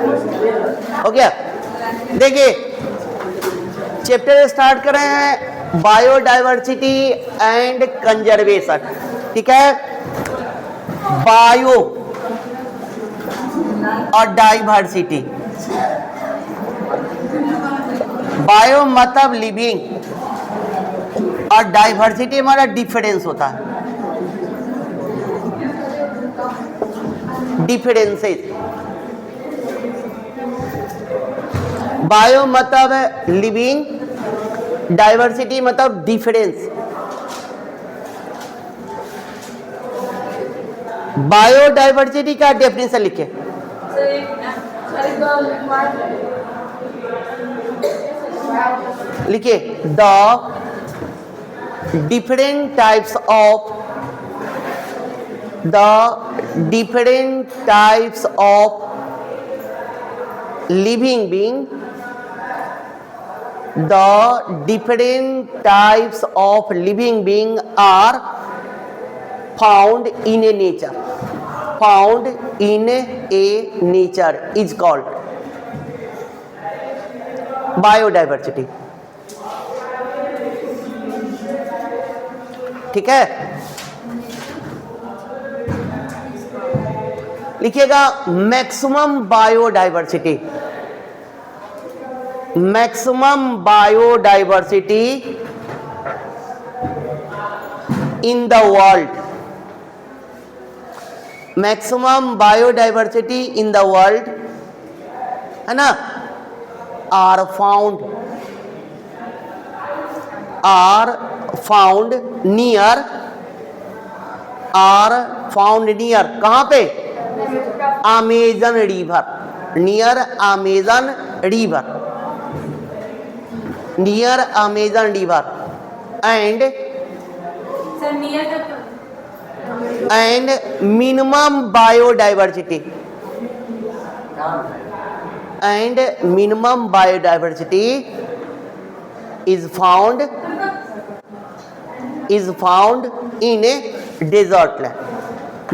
हो गया। देखिए चैप्टर स्टार्ट कर रहे हैं बायोडाइवर्सिटी एंड कंजर्वेशन। ठीक है, बायो और डाइवर्सिटी। बायो मतलब लिविंग और डाइवर्सिटी हमारा डिफरेंस होता है, डिफरेंसेस। बायो मतलब लिविंग, डाइवर्सिटी मतलब डिफरेंस। बायोडाइवर्सिटी का डेफिनेशन लिखे। लिखिए the different types of living being, the different types of living being are found in a nature, found in a nature is called biodiversity। ठीक है, लिखिएगा maximum biodiversity. Maximum biodiversity in the world, maximum biodiversity in the world है ना, are found near, कहां पे, Amazon river, near Amazon river, near Amazon river and minimum biodiversity, and minimum biodiversity is found in a desert land,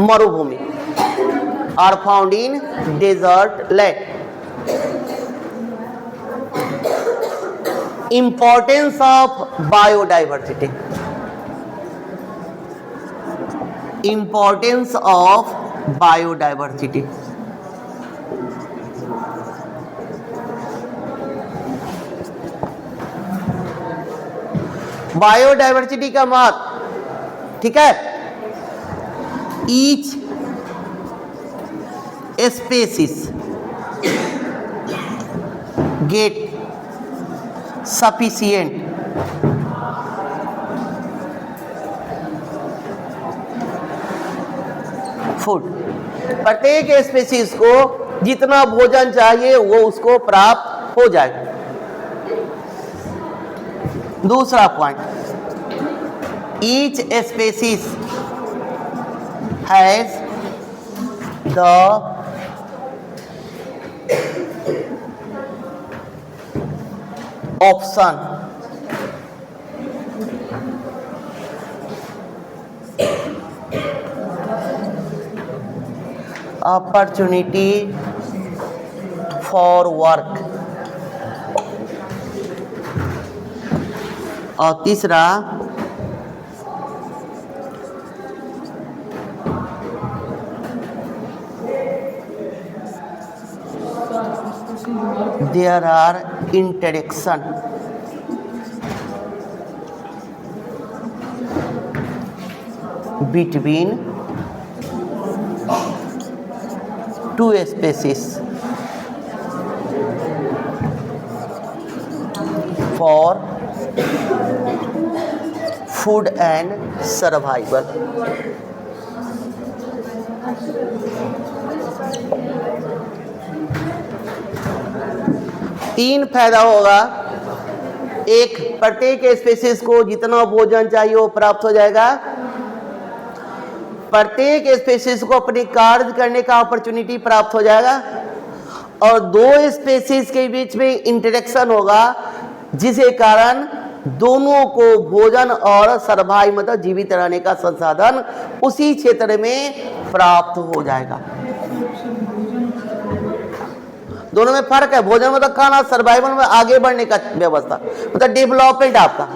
marubhumi are found in desert land। Importance of biodiversity, importance of biodiversity। Biodiversity का महत्व, ठीक है, each species get sufficient food, प्रत्येक species को जितना भोजन चाहिए वो उसको प्राप्त हो जाए। दूसरा point, each species has the option opportunity for work, और तीसरा there are interaction between two species for food and survival. तीन फायदा होगा, एक, प्रत्येक स्पेसीज को जितना भोजन चाहिए वो प्राप्त हो जाएगा, प्रत्येक स्पेसीज को अपने कार्य करने का अपॉर्चुनिटी प्राप्त हो जाएगा, और दो स्पेसीज के बीच में इंटरेक्शन होगा जिसके कारण दोनों को भोजन और सर्वाइव मतलब जीवित रहने का संसाधन उसी क्षेत्र में प्राप्त हो जाएगा। दोनों में फर्क है। भोजन मतलब खाना, सर्वाइवल में आगे बढ़ने का व्यवस्था, मतलब डेवलपमेंट आपका।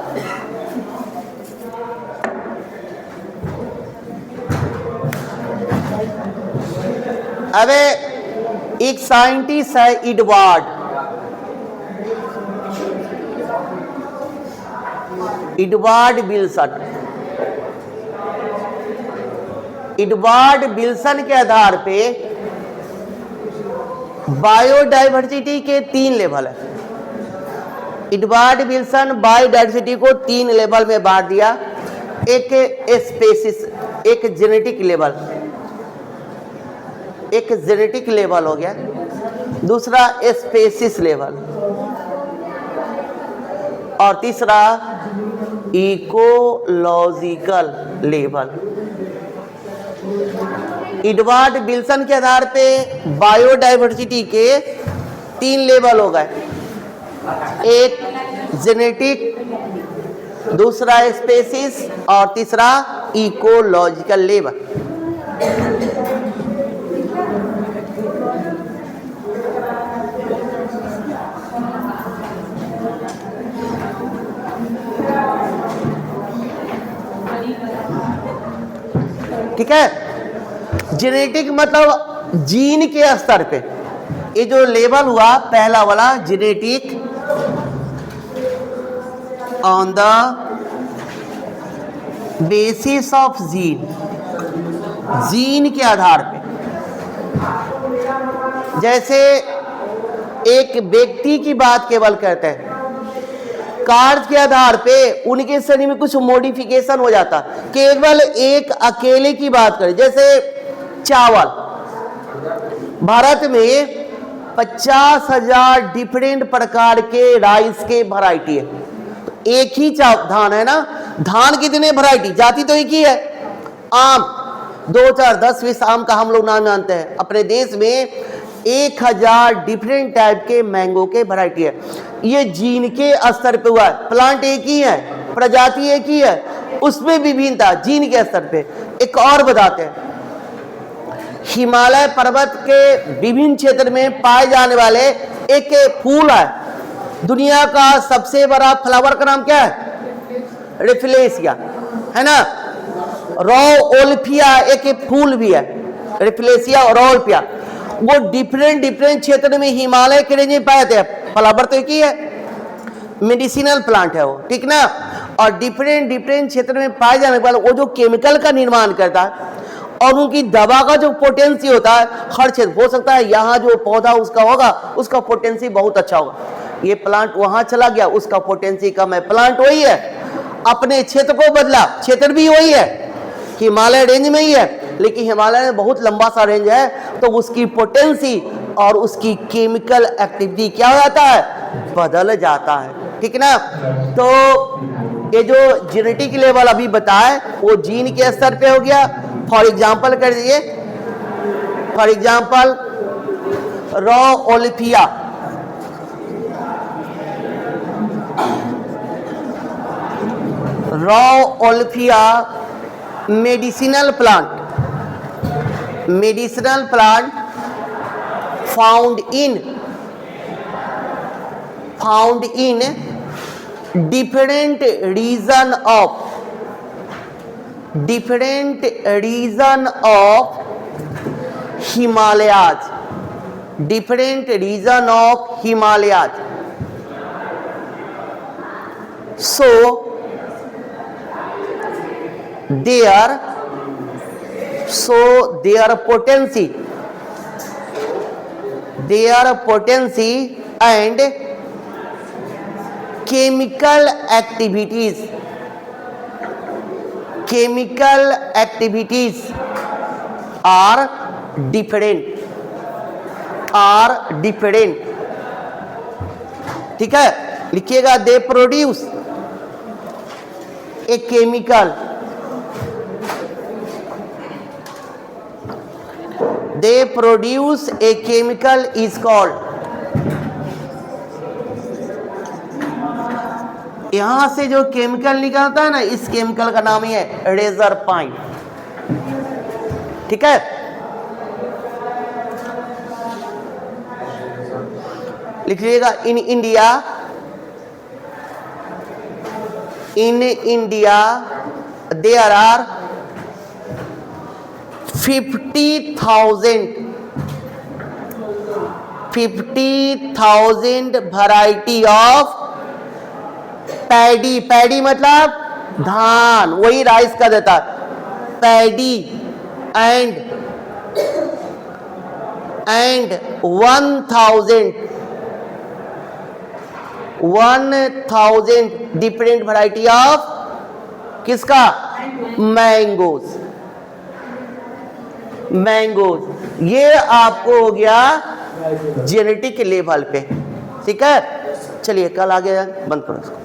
अबे एक साइंटिस्ट है एडवर्ड विल्सन के आधार पे बायोडाइवर्सिटी के 3 लेवल है। एडवर्ड विल्सन बायोडाइवर्सिटी को 3 लेवल में बांट दिया। एक स्पेसिस, एक जेनेटिक लेवल हो गया, दूसरा स्पेसिस लेवल, और तीसरा इकोलॉजिकल लेवल। एडवर्ड विल्सन के आधार पे बायोडाइवर्सिटी के 3 लेवल हो गए, एक जेनेटिक, दूसरा स्पेसिस और तीसरा इकोलॉजिकल लेवल। ठीक है, जेनेटिक मतलब जीन के स्तर पे, ये जो लेवल हुआ पहला वाला genetic, on the basis of gene के आधार पे। जैसे एक व्यक्ति की बात केवल करते हैं, कार्य के आधार पे उनके शरीर में कुछ मॉडिफिकेशन हो जाता। केवल एक अकेले की बात करें, जैसे चावल, भारत में 50,000 डिफरेंट प्रकार के राइस के वैरायटी है। तो एक ही धान है ना, धान कितने वैरायटी, जाति तो एक ही है। आम 2, 4, 10, 20 आम का हम लोग नाम जानते हैं। अपने देश में 1000 डिफरेंट टाइप के मैंगो के वैरायटी है। ये जीन के स्तर पे हुआ है। प्लांट एक ही है, प्रजाति एक ही है, उसमें विभिन्नता जीन के स्तर पे। एक और बताते हैं, हिमालय पर्वत के विभिन्न क्षेत्र में पाए जाने वाले एक फूल है, दुनिया का सबसे बड़ा फ्लावर का नाम क्या है, रेफिलेशिया, है ना। रॉओल्फिया एक फूल भी है, रेफिलेशिया और रॉओल्फिया। वो डिफरेंट क्षेत्र में हिमालय के रेंज में पाए जाते हैं। फ्लावर तो एक ही है, मेडिसिनल प्लांट है वो, ठीक ना। और डिफरेंट क्षेत्र में पाए जाने वाला वो जो केमिकल का निर्माण करता है और उनकी दवा का जो पोटेंसी होता है, हर क्षेत्र हो सकता है। यहाँ जो पौधा उसका होगा, उसका पोटेंसी बहुत अच्छा होगा। ये प्लांट वहां चला गया, उसका पोटेंसी कम है। प्लांट वही है, अपने क्षेत्र को बदला, क्षेत्र भी वही है, हिमालय रेंज में ही है, लेकिन हिमालय में बहुत लंबा सा रेंज है, तो उसकी पोटेंसी और उसकी केमिकल एक्टिविटी क्या हो जाता है, बदल जाता है, ठीक ना। तो ये जो जेनेटिक लेवल अभी बताए वो जीन के स्तर पे हो गया। फॉर एग्जाम्पल कर दीजिए, for example rauwolfia, medicinal plant found in different region of Himalayas, so their potency and chemical activities are different, ठीक है। लिखिएगा, they produce a chemical, is called, यहां से जो केमिकल निकलता है ना, इस केमिकल का नाम ही है रेजर पाइन, ठीक है। लिख लीजिएगा in India there are 50,000 variety of paddy मतलब धान, वही राइस का देता है paddy and 1000 different variety of किसका मैंगोज। ये आपको हो गया जेनेटिक लेवल पे, ठीक है। चलिए कल आगे बंद करो इसको।